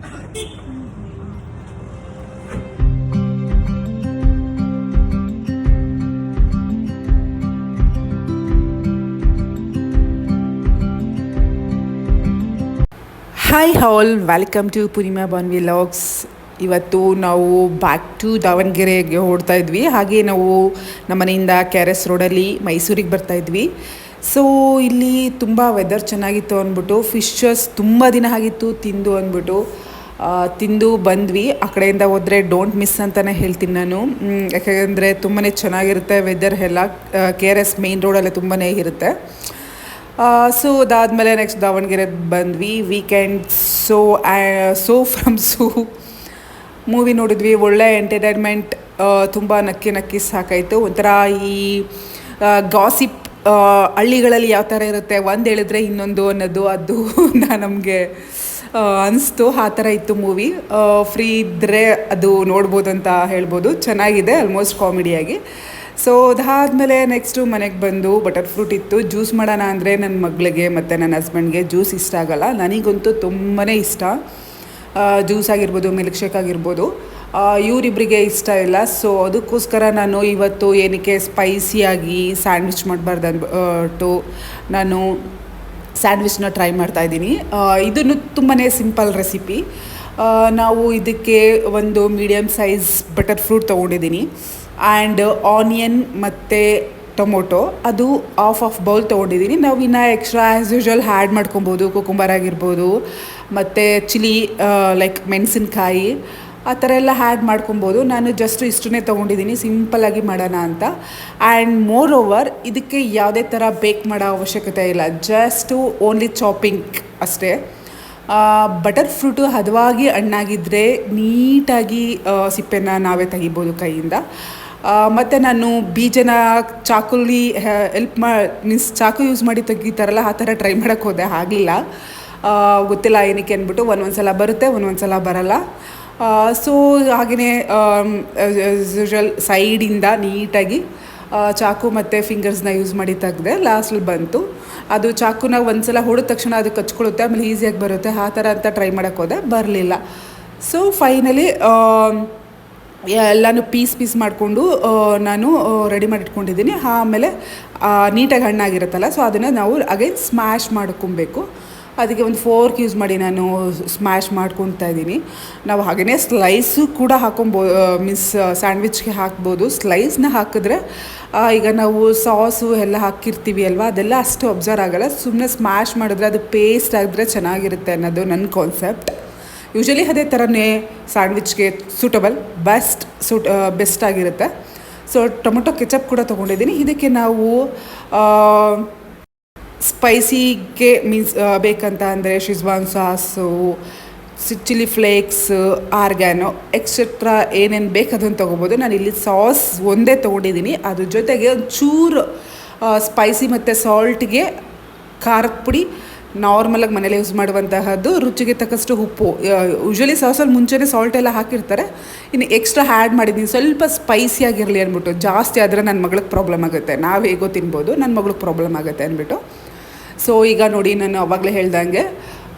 Hi all, welcome to Purnima Ban vlogs. ಇವತ್ತು ನಾವು back to ದಾವಣಗೆರೆಗೆ ಹೊರಡ್ತಾ ಇದ್ವಿ. ಹಾಗೆ ನಾವು ನಮ್ಮ ಮನೆಯಿಂದ KRS ರೋಡಲ್ಲಿ ಮೈಸೂರಿಗೆ ಬರ್ತಾಯಿದ್ವಿ. ಸೊ ಇಲ್ಲಿ ತುಂಬ ವೆದರ್ ಚೆನ್ನಾಗಿತ್ತು ಅಂದ್ಬಿಟ್ಟು, ಫಿಶಸ್ ತುಂಬ ದಿನ ಆಗಿತ್ತು ತಿಂದು ಅಂದ್ಬಿಟ್ಟು ತಿಂದು ಬಂದ್ವಿ. ಆ ಕಡೆಯಿಂದ ಹೋದರೆ ಡೋಂಟ್ ಮಿಸ್ ಅಂತಲೇ ಹೇಳ್ತೀನಿ ನಾನು. ಯಾಕೆಂದರೆ ತುಂಬಾ ಚೆನ್ನಾಗಿರುತ್ತೆ ವೆದರ್ ಎಲ್ಲ. KRS ಮೇನ್ ರೋಡಲ್ಲೇ ತುಂಬಾ ಇರುತ್ತೆ. ಸೊ ಅದಾದಮೇಲೆ ನೆಕ್ಸ್ಟ್ ದಾವಣಗೆರೆ ಬಂದ್ವಿ. ವೀಕೆಂಡ್ ಸೋ ಫ್ರಮ್ ಮೂವಿ ನೋಡಿದ್ವಿ. ಒಳ್ಳೆ ಎಂಟರ್ಟೈನ್ಮೆಂಟ್, ತುಂಬ ನಕ್ಕಿ ಸಾಕಾಯಿತು. ಒಂಥರ ಈ ಗಾಸಿಪ್ ಹಳ್ಳಿಗಳಲ್ಲಿ ಯಾವ ಥರ ಇರುತ್ತೆ, ಒಂದು ಹೇಳಿದ್ರೆ ಇನ್ನೊಂದು ಅನ್ನೋದು, ಅದು ನಮಗೆ ಅನಿಸ್ತು. ಆ ಥರ ಇತ್ತು ಮೂವಿ. ಫ್ರೀ ಇದ್ದರೆ ಅದು ನೋಡ್ಬೋದು ಅಂತ ಹೇಳ್ಬೋದು. ಚೆನ್ನಾಗಿದೆ, ಆಲ್ಮೋಸ್ಟ್ ಕಾಮಿಡಿಯಾಗಿ. ಸೊ ಅದಾದಮೇಲೆ ನೆಕ್ಸ್ಟು ಮನೆಗೆ ಬಂದು ಬಟರ್ ಫ್ರೂಟ್ ಇತ್ತು. ಜ್ಯೂಸ್ ಮಾಡೋಣ ಅಂದರೆ ನನ್ನ ಮಗಳಿಗೆ ಮತ್ತು ನನ್ನ ಹಸ್ಬೆಂಡ್ಗೆ ಜ್ಯೂಸ್ ಇಷ್ಟ ಆಗೋಲ್ಲ. ನನಗಂತೂ ತುಂಬಾ ಇಷ್ಟ. ಜ್ಯೂಸ್ ಆಗಿರ್ಬೋದು, ಮಿಲ್ಕ್ ಶೇಕ್ ಆಗಿರ್ಬೋದು, ಇವರಿಬ್ಬರಿಗೆ ಇಷ್ಟ ಇಲ್ಲ. ಸೊ ಅದಕ್ಕೋಸ್ಕರ ನಾನು ಇವತ್ತು ಏನಕ್ಕೆ ಸ್ಪೈಸಿಯಾಗಿ ಸ್ಯಾಂಡ್ವಿಚ್ ಮಾಡಬಾರ್ದು ಅಂದ್ಬಿಟ್ಟು ನಾನು ಸ್ಯಾಂಡ್ವಿಚ್ನ ಟ್ರೈ ಮಾಡ್ತಾಯಿದ್ದೀನಿ. ಇದನ್ನು ತುಂಬಾ ಸಿಂಪಲ್ ರೆಸಿಪಿ. ನಾವು ಇದಕ್ಕೆ ಒಂದು ಮೀಡಿಯಮ್ ಸೈಜ್ ಬಟರ್ ಫ್ರೂಟ್ ತೊಗೊಂಡಿದ್ದೀನಿ. ಆ್ಯಂಡ್ ಆನಿಯನ್ ಮತ್ತು ಟೊಮೊಟೊ ಅದು ಹಾಫ್ ಬೌಲ್ ತೊಗೊಂಡಿದ್ದೀನಿ. ನಾವು ಇನ್ನು ಎಕ್ಸ್ಟ್ರಾ ಆ್ಯಸ್ ಯೂಶ್ವಲ್ ಆ್ಯಡ್ ಮಾಡ್ಕೊಬೋದು. ಕುಕುಂಬರ್ ಆಗಿರ್ಬೋದು, ಮತ್ತು ಚಿಲ್ಲಿ ಲೈಕ್ ಮೆಣಸಿನ್ಕಾಯಿ ಆ ಥರ ಎಲ್ಲ ಆ್ಯಡ್ ಮಾಡ್ಕೊಬೋದು. ನಾನು ಜಸ್ಟ್ ಇಷ್ಟನ್ನೇ ತೊಗೊಂಡಿದ್ದೀನಿ, ಸಿಂಪಲ್ಲಾಗಿ ಮಾಡೋಣ ಅಂತ. ಆ್ಯಂಡ್ ಮೋರ್ ಓವರ್ ಇದಕ್ಕೆ ಯಾವುದೇ ಥರ ಬೇಕ್ ಮಾಡೋ ಅವಶ್ಯಕತೆ ಇಲ್ಲ, ಜಸ್ಟು ಓನ್ಲಿ ಚಾಪಿಂಗ್ ಅಷ್ಟೇ. ಬಟರ್ ಫ್ರೂಟು ಹದವಾಗಿ ಹಣ್ಣಾಗಿದ್ದರೆ ನೀಟಾಗಿ ಸಿಪ್ಪೆನ ನಾವೇ ತೆಗಿಬೋದು ಕೈಯಿಂದ. ಮತ್ತು ನಾನು ಬೀಜನ ಚಾಕುಲಿ ಮೀನ್ಸ್ ಚಾಕು ಯೂಸ್ ಮಾಡಿ ತೆಗಿತಾರಲ್ಲ, ಆ ಥರ ಟ್ರೈ ಮಾಡೋಕ್ಕೆ ಹೋದೆ, ಆಗಲಿಲ್ಲ. ಗೊತ್ತಿಲ್ಲ ಏನಕ್ಕೆ ಅಂದ್ಬಿಟ್ಟು. ಒಂದೊಂದು ಸಲ ಬರುತ್ತೆ, ಒಂದೊಂದು ಸಲ ಬರಲ್ಲ. ಸೊ ಹಾಗೆಯೇ ಯೂಶ್ವಲ್ ಸೈಡಿಂದ ನೀಟಾಗಿ ಚಾಕು ಮತ್ತು ಫಿಂಗರ್ಸ್ನ ಯೂಸ್ ಮಾಡಿ ತೆಗೆದೆ. ಲಾಸ್ಟಲ್ಲಿ ಬಂತು ಅದು. ಚಾಕುನ ಒಂದು ಸಲ ಹೊಡೆದ ತಕ್ಷಣ ಅದು ಕಚ್ಕೊಳ್ಳುತ್ತೆ, ಆಮೇಲೆ ಈಸಿಯಾಗಿ ಬರುತ್ತೆ. ಆ ಥರ ಅಂತ ಟ್ರೈ ಮಾಡೋಕ್ಕೆ ಹೋದೆ, ಬರಲಿಲ್ಲ. ಸೊ ಫೈನಲಿ ಎಲ್ಲನೂ ಪೀಸ್ ಮಾಡಿಕೊಂಡು ನಾನು ರೆಡಿ ಮಾಡಿ ಇಟ್ಕೊಂಡಿದ್ದೀನಿ. ಆಮೇಲೆ ನೀಟಾಗಿ ಹಣ್ಣಾಗಿರುತ್ತಲ್ಲ, ಸೊ ಅದನ್ನು ನಾವು ಅಗೈನ್ ಸ್ಮ್ಯಾಶ್ ಮಾಡ್ಕೊಬೇಕು. ಅದಕ್ಕೆ ಒಂದು ಫೋರ್ಕ್ ಯೂಸ್ ಮಾಡಿ ನಾನು ಸ್ಮ್ಯಾಶ್ ಮಾಡ್ಕೊತಾ ಇದ್ದೀನಿ. ನಾವು ಹಾಗೆಯೇ ಸ್ಲೈಸು ಕೂಡ ಹಾಕೊಬೋದು, ಮೀನ್ಸ್ ಸ್ಯಾಂಡ್ವಿಚ್ಗೆ ಹಾಕ್ಬೋದು. ಸ್ಲೈಸ್ನ ಹಾಕಿದ್ರೆ ಈಗ ನಾವು ಸಾಸು ಎಲ್ಲ ಹಾಕಿರ್ತೀವಿ ಅಲ್ವಾ, ಅದೆಲ್ಲ ಅಷ್ಟು ಅಬ್ಸರ್ವ್ ಆಗೋಲ್ಲ. ಸುಮ್ಮನೆ ಸ್ಮ್ಯಾಶ್ ಮಾಡಿದ್ರೆ ಅದು ಪೇಸ್ಟ್ ಆಗಿದ್ರೆ ಚೆನ್ನಾಗಿರುತ್ತೆ ಅನ್ನೋದು ನನ್ನ ಕಾನ್ಸೆಪ್ಟ್. ಯೂಶ್ವಲಿ ಅದೇ ಥರನೇ ಸ್ಯಾಂಡ್ವಿಚ್ಗೆ ಸೂಟಬಲ್, ಬೆಸ್ಟ್ ಆಗಿರುತ್ತೆ. ಸೊ ಟೊಮೊಟೊ ಕೆಚಪ್ ಕೂಡ ತೊಗೊಂಡಿದ್ದೀನಿ. ಇದಕ್ಕೆ ನಾವು ಸ್ಪೈಸಿಗೆ ಮೀನ್ಸ್ ಬೇಕಂತ ಅಂದರೆ schezwan sauce, chilli flakes, oregano etcetera ಏನೇನು ಬೇಕು ಅದನ್ನು ತೊಗೋಬೋದು. ನಾನು ಇಲ್ಲಿ ಸಾಸ್ ಒಂದೇ ತೊಗೊಂಡಿದ್ದೀನಿ. ಅದ್ರ ಜೊತೆಗೆ ಒಂಚೂರು ಸ್ಪೈಸಿ ಮತ್ತು ಸಾಲ್ಟ್ಗೆ ಖಾರದ ಪುಡಿ, ನಾರ್ಮಲಾಗಿ ಮನೇಲಿ ಯೂಸ್ ಮಾಡುವಂತಹದ್ದು, ರುಚಿಗೆ ತಕ್ಕಷ್ಟು ಉಪ್ಪು. ಯೂಶ್ವಲಿ ಸಾಸಲ್ಲಿ ಮುಂಚೆನೇ ಸಾಲ್ಟ್ ಎಲ್ಲ ಹಾಕಿರ್ತಾರೆ, ಇನ್ನು ಎಕ್ಸ್ಟ್ರಾ ಆ್ಯಡ್ ಮಾಡಿದ್ದೀನಿ ಸ್ವಲ್ಪ ಸ್ಪೈಸಿಯಾಗಿರಲಿ ಅಂದ್ಬಿಟ್ಟು. ಜಾಸ್ತಿ ಆದರೆ ನನ್ನ ಮಗಳಿಗೆ ಪ್ರಾಬ್ಲಮ್ ಆಗುತ್ತೆ. ನಾವು ಹೇಗೋ ತಿನ್ಬೋದು, ನನ್ನ ಮಗಳಿಗೆ ಪ್ರಾಬ್ಲಮ್ ಆಗುತ್ತೆ ಅಂದ್ಬಿಟ್ಟು. ಸೊ ಈಗ ನೋಡಿ, ನಾನು ಅವಾಗಲೇ ಹೇಳ್ದಂಗೆ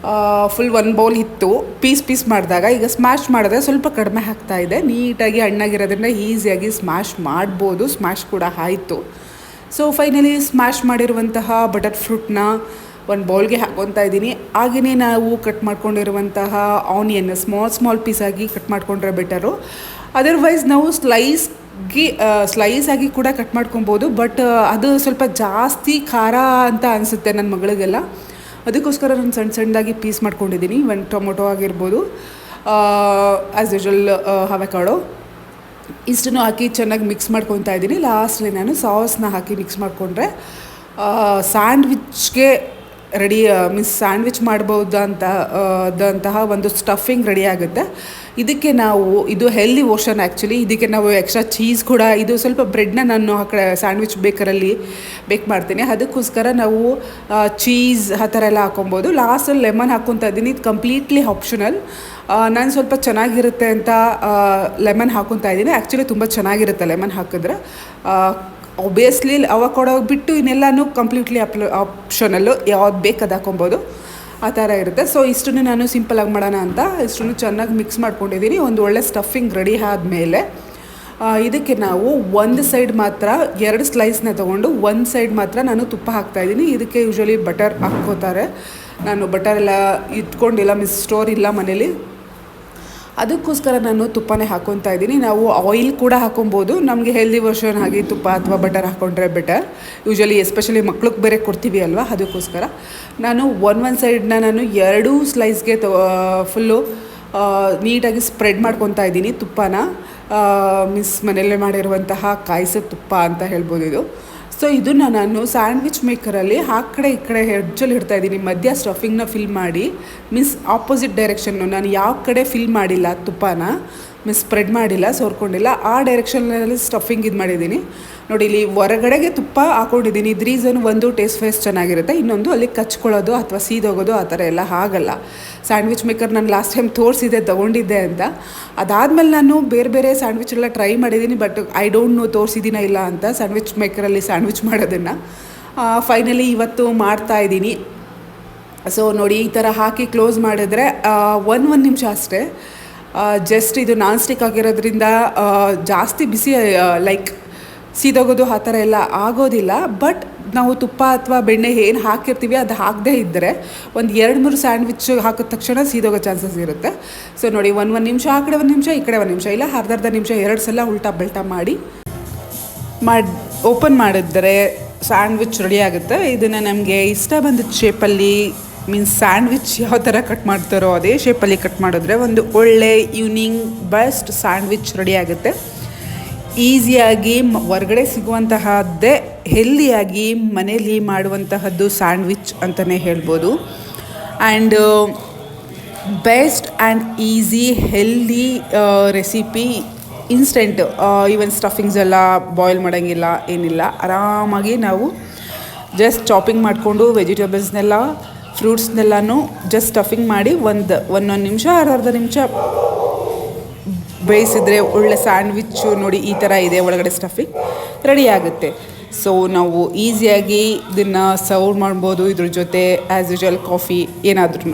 ಫುಲ್ 1 ಬೌಲ್ ಇತ್ತು. ಪೀಸ್ ಮಾಡಿದಾಗ ಈಗ ಸ್ಮ್ಯಾಶ್ ಮಾಡಿದ್ರೆ ಸ್ವಲ್ಪ ಕಡಿಮೆ ಆಗ್ತಾಯಿದೆ. ನೀಟಾಗಿ ಹಣ್ಣಾಗಿರೋದ್ರಿಂದ ಈಸಿಯಾಗಿ ಸ್ಮ್ಯಾಶ್ ಮಾಡ್ಬೋದು. ಸ್ಮ್ಯಾಶ್ ಕೂಡ ಆಯಿತು. ಸೊ ಫೈನಲಿ ಸ್ಮ್ಯಾಶ್ ಮಾಡಿರುವಂತಹ ಬಟರ್ ಫ್ರೂಟ್ನ ಒಂದು ಬೌಲ್ಗೆ ಹಾಕ್ಕೊತಾ ಇದ್ದೀನಿ. ಹಾಗೆಯೇ ನಾವು ಕಟ್ ಮಾಡ್ಕೊಂಡಿರುವಂತಹ ಆನಿಯನ್ ಸ್ಮಾಲ್ ಪೀಸಾಗಿ ಕಟ್ ಮಾಡ್ಕೊಂಡ್ರೆ ಬೆಟರು. ಅದರ್ವೈಸ್ ನಾವು ಸ್ಲೈಸ್ ಆಗಿ ಕೂಡ ಕಟ್ ಮಾಡ್ಕೊಬೋದು. ಬಟ್ ಅದು ಸ್ವಲ್ಪ ಜಾಸ್ತಿ ಖಾರ ಅಂತ ಅನಿಸುತ್ತೆ ನನ್ನ ಮಗಳಿಗೆಲ್ಲ. ಅದಕ್ಕೋಸ್ಕರ ನಾನು ಸಣ್ಣದಾಗಿ ಪೀಸ್ ಮಾಡ್ಕೊಂಡಿದ್ದೀನಿ. ಒಂದು ಟೊಮೊಟೊ ಆಗಿರ್ಬೋದು, ಆ್ಯಸ್ ಯೂಶ್ವಲ್ ಅವಕಾಡೋ, ಇಷ್ಟನ್ನು ಹಾಕಿ ಚೆನ್ನಾಗಿ ಮಿಕ್ಸ್ ಮಾಡ್ಕೊತಾ ಇದ್ದೀನಿ. ಲಾಸ್ಟಲ್ಲಿ ನಾನು ಸಾಸ್ನ ಹಾಕಿ ಮಿಕ್ಸ್ ಮಾಡಿಕೊಂಡ್ರೆ ಸ್ಯಾಂಡ್ವಿಚ್ಗೆ ರೆಡಿ, ಮೀನ್ಸ್ ಸ್ಯಾಂಡ್ವಿಚ್ ಮಾಡ್ಬೋದಂತಹ ಒಂದು ಸ್ಟಫಿಂಗ್ ರೆಡಿ ಆಗುತ್ತೆ. ಇದಕ್ಕೆ ನಾವು, ಇದು ಹೆಲ್ದಿ ಓಷನ್ ಆ್ಯಕ್ಚುಲಿ. ಇದಕ್ಕೆ ನಾವು ಎಕ್ಸ್ಟ್ರಾ ಚೀಸ್ ಕೂಡ, ಇದು ಸ್ವಲ್ಪ ಬ್ರೆಡ್ನ ನಾನು ಆ ಕಡೆ ಸ್ಯಾಂಡ್ವಿಚ್ ಬೇಕರಲ್ಲಿ ಬೇಕ್ ಮಾಡ್ತೀನಿ. ಅದಕ್ಕೋಸ್ಕರ ನಾವು ಚೀಸ್ ಆ ಥರ ಎಲ್ಲ ಹಾಕೊಬೋದು. ಲಾಸ್ಟಲ್ಲಿ ಲೆಮನ್ ಹಾಕ್ಕೊತಾ ಇದ್ದೀನಿ. ಇದು ಕಂಪ್ಲೀಟ್ಲಿ ಆಪ್ಷನಲ್. ನಾನು ಸ್ವಲ್ಪ ಚೆನ್ನಾಗಿರುತ್ತೆ ಅಂತ ಲೆಮನ್ ಹಾಕ್ಕೊತಾ ಇದ್ದೀನಿ. ಆ್ಯಕ್ಚುಲಿ ತುಂಬ ಚೆನ್ನಾಗಿರುತ್ತೆ ಲೆಮನ್ ಹಾಕಿದ್ರೆ. ಒಬ್ವಿಯಸ್ಲಿ ಅವಕಾಡೋ ಬಿಟ್ಟು ಇನ್ನೆಲ್ಲನೂ ಕಂಪ್ಲೀಟ್ಲಿ ಆಪ್ಷನಲ್ಲು, ಯಾವ್ದು ಬೇಕು ಅದು ಹಾಕೊಬೋದು. ಆ ಥರ ಇರುತ್ತೆ. ಸೊ ಇಷ್ಟನ್ನು ನಾನು ಸಿಂಪಲಾಗಿ ಮಾಡೋಣ ಅಂತ ಇಷ್ಟನ್ನು ಚೆನ್ನಾಗಿ ಮಿಕ್ಸ್ ಮಾಡ್ಕೊಂಡಿದ್ದೀನಿ. ಒಂದು ಒಳ್ಳೆ ಸ್ಟಫಿಂಗ್ ರೆಡಿ ಆದಮೇಲೆ ಇದಕ್ಕೆ ನಾವು ಒಂದು ಸೈಡ್ ಮಾತ್ರ 2 ಸ್ಲೈಸ್ನ ತೊಗೊಂಡು ಒಂದು ಸೈಡ್ ಮಾತ್ರ ನಾನು ತುಪ್ಪ ಹಾಕ್ತಾಯಿದ್ದೀನಿ. ಇದಕ್ಕೆ ಯೂಶ್ವಲಿ ಬಟರ್ ಹಾಕ್ಕೋತಾರೆ. ನಾನು ಬಟರ್ ಎಲ್ಲ ಇಟ್ಕೊಂಡಿಲ್ಲ, ಸ್ಟೋರ್ ಇಲ್ಲ ಮನೇಲಿ, ಅದಕ್ಕೋಸ್ಕರ ನಾನು ತುಪ್ಪನೇ ಹಾಕ್ಕೊತಾ ಇದ್ದೀನಿ. ನಾವು ಆಯಿಲ್ ಕೂಡ ಹಾಕೊಬೋದು, ನಮಗೆ ಹೆಲ್ದಿ ವರ್ಷನ್ ಆಗಿ ತುಪ್ಪ ಅಥವಾ ಬಟರ್ ಹಾಕ್ಕೊಂಡ್ರೆ ಬೆಟರ್. ಯೂಶ್ವಲಿ ಎಸ್ಪೆಷಲಿ ಮಕ್ಳಿಗೆ ಬೇರೆ ಕೊಡ್ತೀವಿ ಅಲ್ವಾ, ಅದಕ್ಕೋಸ್ಕರ ನಾನು ಒಂದು ಸೈಡ್ನ ನಾನು 2 ಸ್ಲೈಸ್ಗೆ ಫುಲ್ಲು ನೀಟಾಗಿ ಸ್ಪ್ರೆಡ್ ಮಾಡ್ಕೊತಾ ಇದ್ದೀನಿ ತುಪ್ಪನ. ಮನೆಯಲ್ಲೇ ಮಾಡಿರುವಂತಹ ಕಾಯಿಸೋ ತುಪ್ಪ ಅಂತ ಹೇಳ್ಬೋದು ಇದು. ಸೊ ಇದನ್ನು ನಾನು ಸ್ಯಾಂಡ್ವಿಚ್ ಮೇಕರಲ್ಲಿ ಆ ಕಡೆ ಈ ಕಡೆ ಹೆಡ್ಜಲ್ಲಿ ಇಡ್ತಾಯಿದ್ದೀನಿ. ಮಧ್ಯ ಸ್ಟಫಿಂಗ್ನ ಫಿಲ್ ಮಾಡಿ ಆಪೋಸಿಟ್ ಡೈರೆಕ್ಷನ್ನು ನಾನು ಯಾವ ಕಡೆ ಫಿಲ್ ಮಾಡಿಲ್ಲ ತುಪ್ಪನ, ಸ್ಪ್ರೆಡ್ ಮಾಡಿಲ್ಲ, ಸೋರ್ಕೊಂಡಿಲ್ಲ, ಆ ಡೈರೆಕ್ಷನಲ್ಲಿ ಸ್ಟಫಿಂಗ್ ಇದು ಮಾಡಿದ್ದೀನಿ ನೋಡಿ. ಇಲ್ಲಿ ಹೊರಗಡೆಗೆ ತುಪ್ಪ ಹಾಕ್ಕೊಂಡಿದ್ದೀನಿ. ಇದು ರೀಸನ್ ಒಂದು ಟೇಸ್ಟ್ ಫೇಸ್ ಚೆನ್ನಾಗಿರುತ್ತೆ, ಇನ್ನೊಂದು ಅಲ್ಲಿ ಕಚ್ಕೊಳ್ಳೋದು ಅಥವಾ ಸೀದೋಗೋದು ಆ ಥರ ಎಲ್ಲ ಆಗಲ್ಲ. ಸ್ಯಾಂಡ್ವಿಚ್ ಮೇಕರ್ ನಾನು ಲಾಸ್ಟ್ ಟೈಮ್ ತೋರಿಸಿದ್ದೆ ತೊಗೊಂಡಿದ್ದೆ ಅಂತ. ಅದಾದಮೇಲೆ ನಾನು ಬೇರೆ ಬೇರೆ ಸ್ಯಾಂಡ್ವಿಚ್ ಎಲ್ಲ ಟ್ರೈ ಮಾಡಿದ್ದೀನಿ, ಬಟ್ ಐ ಡೋಂಟ್ ನೋ ತೋರಿಸಿದ್ದೀನ ಇಲ್ಲ ಅಂತ ಸ್ಯಾಂಡ್ವಿಚ್ ಮೇಕರಲ್ಲಿ ಸ್ಯಾಂಡ್ವಿಚ್ ಮಾಡೋದನ್ನು. ಫೈನಲಿ ಇವತ್ತು ಮಾಡ್ತಾಯಿದ್ದೀನಿ. ಸೊ ನೋಡಿ, ಈ ಥರ ಹಾಕಿ ಕ್ಲೋಸ್ ಮಾಡಿದ್ರೆ ಒಂದು ನಿಮಿಷ ಅಷ್ಟೇ. ಜಸ್ಟ್ ಇದು ನಾನ್ ಸ್ಟಿಕ್ ಆಗಿರೋದ್ರಿಂದ ಜಾಸ್ತಿ ಬಿಸಿ ಲೈಕ್ ಸೀದೋಗೋದು ಆ ಥರ ಎಲ್ಲ ಆಗೋದಿಲ್ಲ. ಬಟ್ ನಾವು ತುಪ್ಪ ಅಥವಾ ಬೆಣ್ಣೆ ಏನು ಹಾಕಿರ್ತೀವಿ ಅದು ಹಾಕದೇ ಇದ್ದರೆ ಒಂದು 2-3 ಸ್ಯಾಂಡ್ವಿಚ್ ಹಾಕಿದ ತಕ್ಷಣ ಸೀದೋಗೋ ಚಾನ್ಸಸ್ ಇರುತ್ತೆ. ಸೊ ನೋಡಿ, ಒಂದು ನಿಮಿಷ ಆ ಕಡೆ 1 ನಿಮಿಷ, ಈ ಕಡೆ 1 ನಿಮಿಷ, ಇಲ್ಲ ಅರ್ಧ ನಿಮಿಷ 2 ಸಲ ಉಲ್ಟಾ ಬೆಲ್ಟಾ ಮಾಡಿ ಓಪನ್ ಮಾಡಿದ್ರೆ ಸ್ಯಾಂಡ್ವಿಚ್ ರೆಡಿ ಆಗುತ್ತೆ. ಇದನ್ನು ನಮಗೆ ಇಷ್ಟ ಬಂದ ಶೇಪಲ್ಲಿ ಸ್ಯಾಂಡ್ವಿಚ್ ಯಾವ ಥರ ಕಟ್ ಮಾಡ್ತಾರೋ ಅದೇ ಶೇಪಲ್ಲಿ ಕಟ್ ಮಾಡಿದ್ರೆ ಒಂದು ಒಳ್ಳೆ ಈವ್ನಿಂಗ್ ಬೆಸ್ಟ್ ಸ್ಯಾಂಡ್ವಿಚ್ ರೆಡಿ ಆಗುತ್ತೆ. ಈಸಿಯಾಗಿ ಹೊರಗಡೆ ಸಿಗುವಂತಹದ್ದೇ ಹೆಲ್ದಿಯಾಗಿ ಮನೆಯಲ್ಲಿ ಮಾಡುವಂತಹದ್ದು ಸ್ಯಾಂಡ್ವಿಚ್ ಅಂತಲೇ ಹೇಳ್ಬೋದು. And best and easy healthy recipe, instant. Even stuffings ಎಲ್ಲ ಬಾಯ್ಲ್ ಮಾಡೋಂಗಿಲ್ಲ, ಏನಿಲ್ಲ, ಆರಾಮಾಗಿ ನಾವು ಜಸ್ಟ್ ಚಾಪಿಂಗ್ ಮಾಡಿಕೊಂಡು ವೆಜಿಟೇಬಲ್ಸ್ನೆಲ್ಲ ಫ್ರೂಟ್ಸ್ನೆಲ್ಲನೂ ಜಸ್ಟ್ ಸ್ಟಫಿಂಗ್ ಮಾಡಿ ಒಂದು ನಿಮಿಷ ಅರ್ಧ ನಿಮಿಷ ಬೇಯಿಸಿದ್ರೆ ಒಳ್ಳೆ ಸ್ಯಾಂಡ್ವಿಚ್ಚು ನೋಡಿ ಈ ಥರ ಇದೆ, ಒಳಗಡೆ ಸ್ಟಫಿಂಗ್ ರೆಡಿ ಆಗುತ್ತೆ. ಸೊ ನಾವು ಈಸಿಯಾಗಿ ಇದನ್ನು ಸರ್ವ್ ಮಾಡ್ಬೋದು ಇದ್ರ ಜೊತೆ ಆ್ಯಸ್ ಯೂಶುವಲ್ ಕಾಫಿ ಏನಾದ್ರೂ.